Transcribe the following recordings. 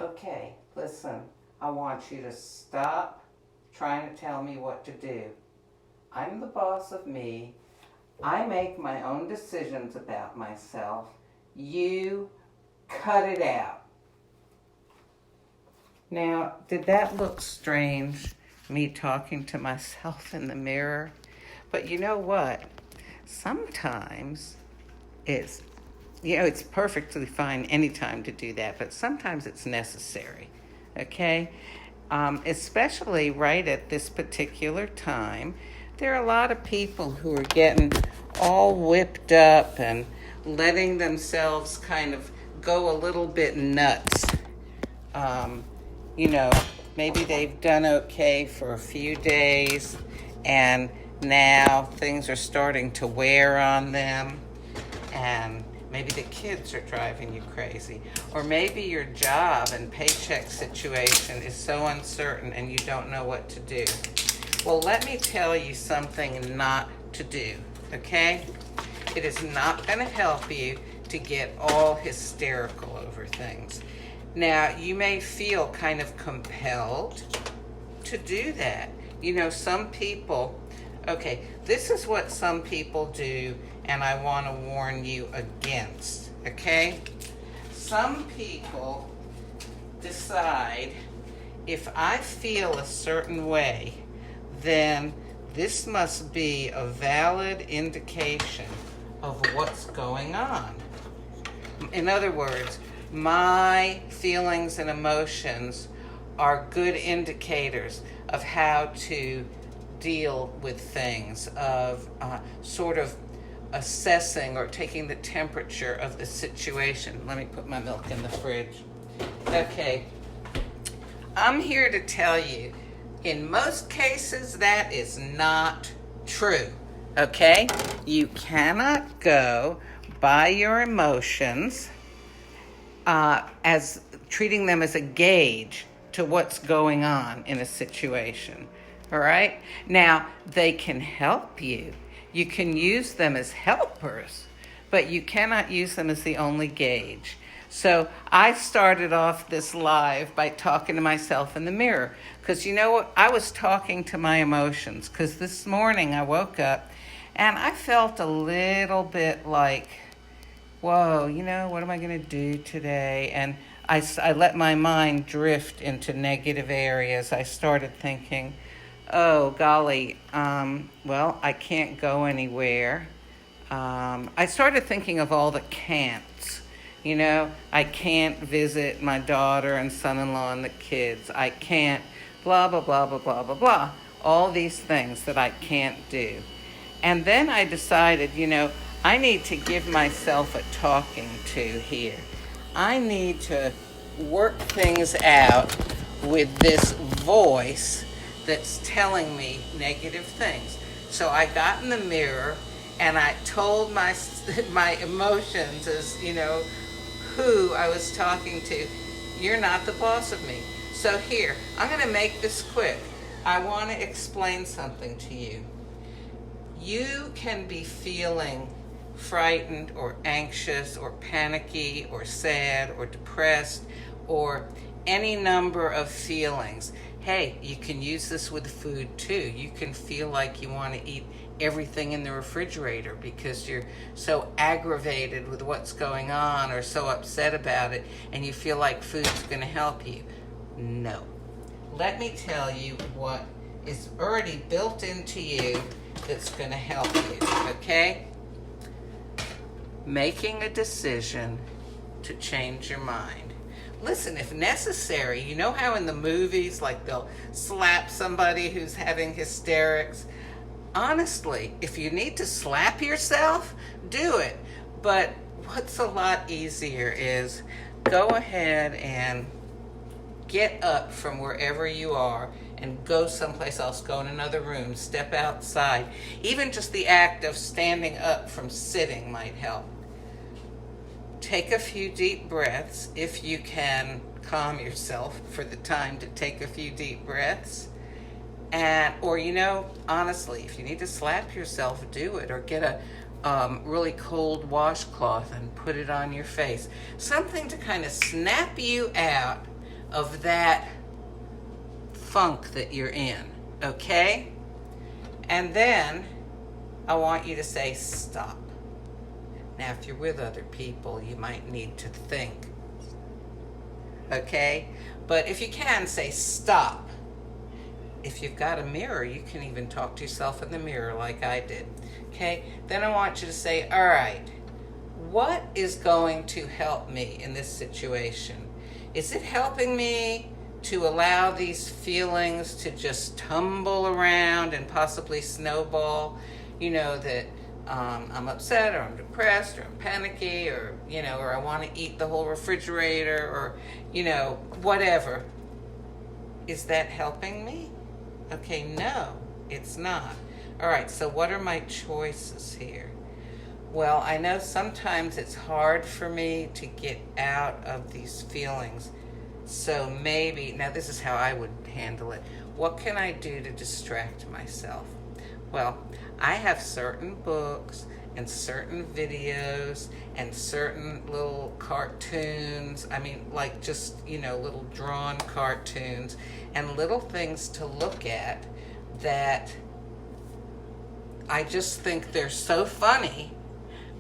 Okay, listen, I want you to stop trying to tell me what to do. I'm the boss of me. I make my own decisions about myself. You cut it out. Now, did that look strange, me talking to myself in the mirror? But you know what? Sometimes it's, it's perfectly fine anytime to do that, but sometimes it's necessary, okay? Especially right at this particular time. There are a lot of people who are getting all whipped up and letting themselves kind of go a little bit nuts. Um, Maybe they've done okay for a few days and now things are starting to wear on them, and maybe the kids are driving you crazy, or maybe your job and paycheck situation is so uncertain and you don't know what to do. Well, let me tell you something not to do, okay? It is not going to help you to get all hysterical over things. Now, you may feel kind of compelled to do that. Some people, okay, this is what some people do, and I want to warn you against, okay? Some people decide, if I feel a certain way, then this must be a valid indication of what's going on. In other words, my feelings and emotions are good indicators of how to deal with things, of sort of assessing or taking the temperature of the situation. Let me put my milk in the fridge. Okay, I'm here to tell you, in most cases, that is not true, okay? You cannot go by your emotions as treating them as a gauge to what's going on in a situation, all right? Now, they can help you. You can use them as helpers, but you cannot use them as the only gauge. So I started off this live by talking to myself in the mirror, because you know what? I was talking to my emotions, because this morning I woke up and I felt a little bit like, whoa, what am I going to do today? And I let my mind drift into negative areas. I started thinking, oh, golly, I can't go anywhere. I started thinking of all the can'ts. I can't visit my daughter and son-in-law and the kids. I can't blah, blah, blah, blah, blah, blah, blah. All these things that I can't do. And then I decided, I need to give myself a talking to here. I need to work things out with this voice that's telling me negative things. So I got in the mirror and I told my emotions as, who I was talking to, you're not the boss of me. So here, I'm going to make this quick. I want to explain something to you. You can be feeling frightened or anxious or panicky or sad or depressed or any number of feelings. Hey, you can use this with food too. You can feel like you want to eat everything in the refrigerator because you're so aggravated with what's going on or so upset about it, and you feel like food's going to help you. No. Let me tell you what is already built into you that's going to help you, okay? Making a decision to change your mind. Listen, if necessary, you know how in the movies, like they'll slap somebody who's having hysterics? Honestly, if you need to slap yourself, do it. But what's a lot easier is go ahead and get up from wherever you are and go someplace else, go in another room, step outside. Even just the act of standing up from sitting might help. Take a few deep breaths if you can calm yourself for the time to take a few deep breaths. Or honestly, if you need to slap yourself, do it. Or get a really cold washcloth and put it on your face. Something to kind of snap you out of that funk that you're in, okay? And then I want you to say stop. Now, if you're with other people, you might need to think, okay? But if you can, say stop. If you've got a mirror, you can even talk to yourself in the mirror like I did, okay? Then I want you to say, all right, what is going to help me in this situation? Is it helping me to allow these feelings to just tumble around and possibly snowball? You know, that I'm upset, or I'm depressed, or I'm panicky, or, you know, or I want to eat the whole refrigerator, or, you know, whatever. Is that helping me? Okay, no, it's not. All right, so what are my choices here? Well, I know sometimes it's hard for me to get out of these feelings. So maybe, now this is how I would handle it. What can I do to distract myself? Well, I have certain books and certain videos and certain little cartoons. I mean, like just, you know, little drawn cartoons and little things to look at that I just think they're so funny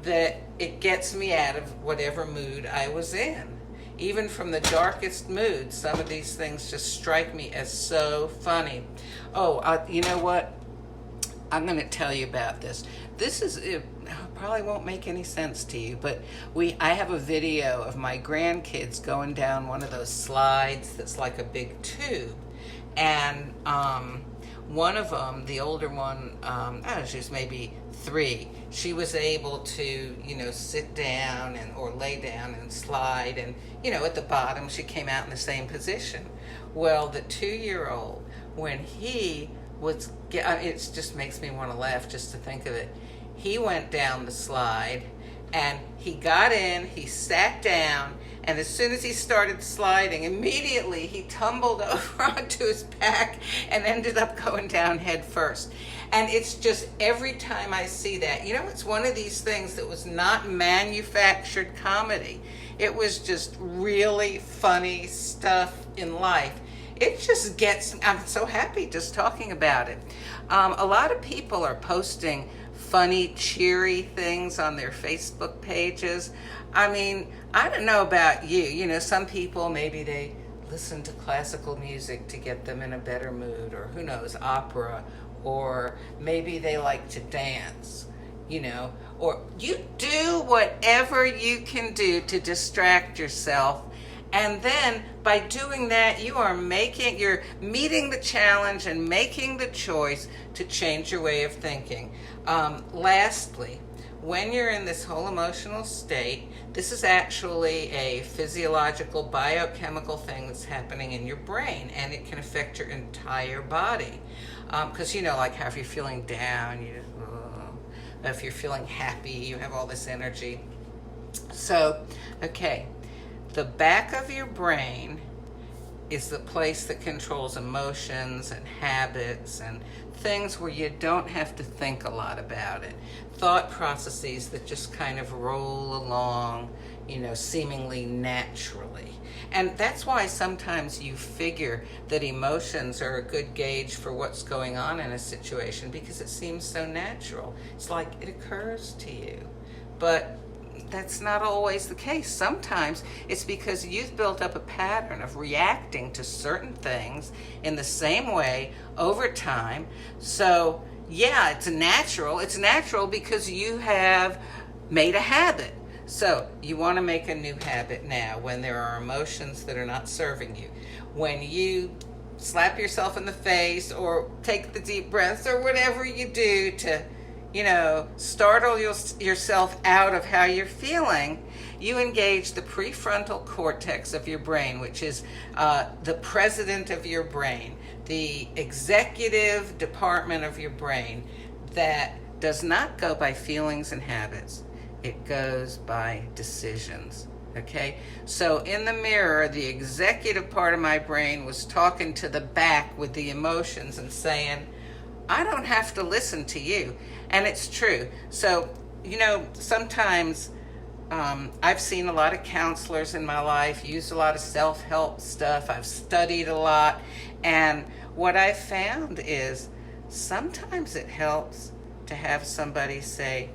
that it gets me out of whatever mood I was in. Even from the darkest mood, some of these things just strike me as so funny. Oh, you know what? I'm going to tell you about this. It probably won't make any sense to you, but I have a video of my grandkids going down one of those slides that's like a big tube. And one of them, the older one, I don't know, she was maybe 3. She was able to, you know, sit down or lay down and slide, and, you know, at the bottom she came out in the same position. Well, the 2-year-old, when he was, it just makes me want to laugh just to think of it. He went down the slide and he got in, he sat down, and as soon as he started sliding, immediately he tumbled over onto his back and ended up going down head first. And it's just every time I see that, you know, it's one of these things that was not manufactured comedy. It was just really funny stuff in life. It just gets, I'm so happy just talking about it. A lot of people are posting funny, cheery things on their Facebook pages. I mean, I don't know about you. You know, some people, maybe they listen to classical music to get them in a better mood, or who knows, opera, or maybe they like to dance, you know, or you do whatever you can do to distract yourself. And then by doing that, you're meeting the challenge and making the choice to change your way of thinking. Lastly, when you're in this whole emotional state, this is actually a physiological, biochemical thing that's happening in your brain, and it can affect your entire body. Because, you know, like how if you're feeling down, if you're feeling happy, you have all this energy. So, okay. The back of your brain is the place that controls emotions and habits and things where you don't have to think a lot about it. Thought processes that just kind of roll along, you know, seemingly naturally. And that's why sometimes you figure that emotions are a good gauge for what's going on in a situation, because it seems so natural. It's like it occurs to you. But that's not always the case. Sometimes it's because you've built up a pattern of reacting to certain things in the same way over time. So, yeah, it's natural. It's natural because you have made a habit. So, you want to make a new habit now when there are emotions that are not serving you. When you slap yourself in the face or take the deep breaths or whatever you do to, you know, startle yourself out of how you're feeling, you engage the prefrontal cortex of your brain, which is the president of your brain, the executive department of your brain that does not go by feelings and habits. It goes by decisions. Okay? So in the mirror, the executive part of my brain was talking to the back with the emotions and saying, I don't have to listen to you. And it's true. So, you know, sometimes I've seen a lot of counselors in my life, used a lot of self-help stuff. I've studied a lot. And what I've found is sometimes it helps to have somebody say,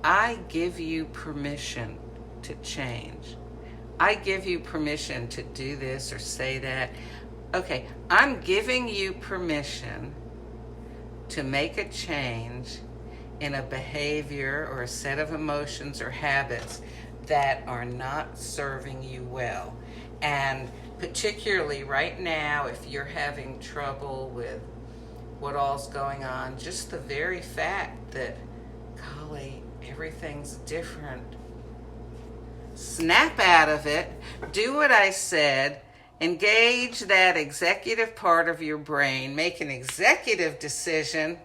I give you permission to change. I give you permission to do this or say that. Okay, I'm giving you permission to make a change in a behavior or a set of emotions or habits that are not serving you well. And particularly right now, if you're having trouble with what all's going on, just the very fact that, golly, everything's different. Snap out of it, do what I said, engage that executive part of your brain, make an executive decision,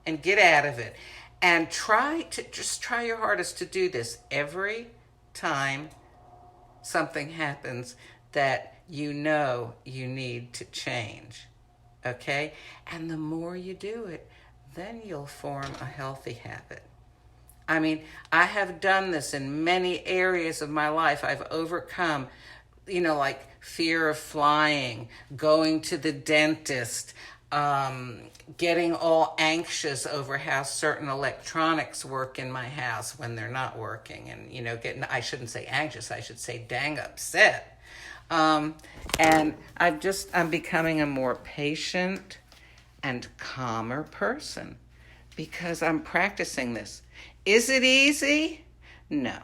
and get out of it. And try your hardest to do this every time something happens that you know you need to change. Okay? And the more you do it, then you'll form a healthy habit. I mean, I have done this in many areas of my life. I've overcome, like fear of flying, going to the dentist, getting all anxious over how certain electronics work in my house when they're not working, and I shouldn't say anxious, I should say dang upset. And I'm becoming a more patient and calmer person because I'm practicing this. Is it easy? No.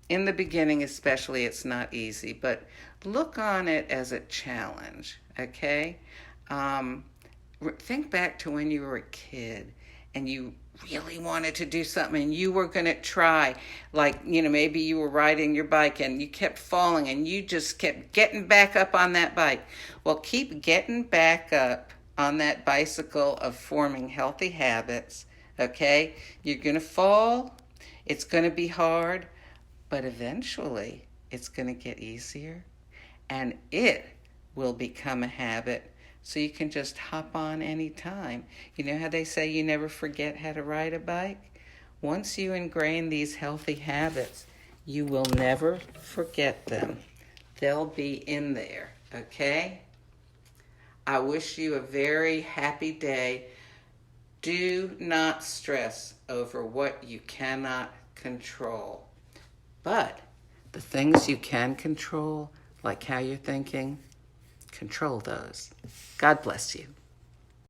In the beginning especially, it's not easy, but look on it as a challenge, okay? Think back to when you were a kid and you really wanted to do something and you were going to try. Like, maybe you were riding your bike and you kept falling and you just kept getting back up on that bike. Well, keep getting back up on that bicycle of forming healthy habits, okay? You're going to fall. It's going to be hard, but eventually it's going to get easier and it will become a habit. So you can just hop on anytime. You know how they say you never forget how to ride a bike? Once you ingrain these healthy habits, you will never forget them. They'll be in there, okay? I wish you a very happy day. Do not stress over what you cannot control. But the things you can control, like how you're thinking, control those. God bless you.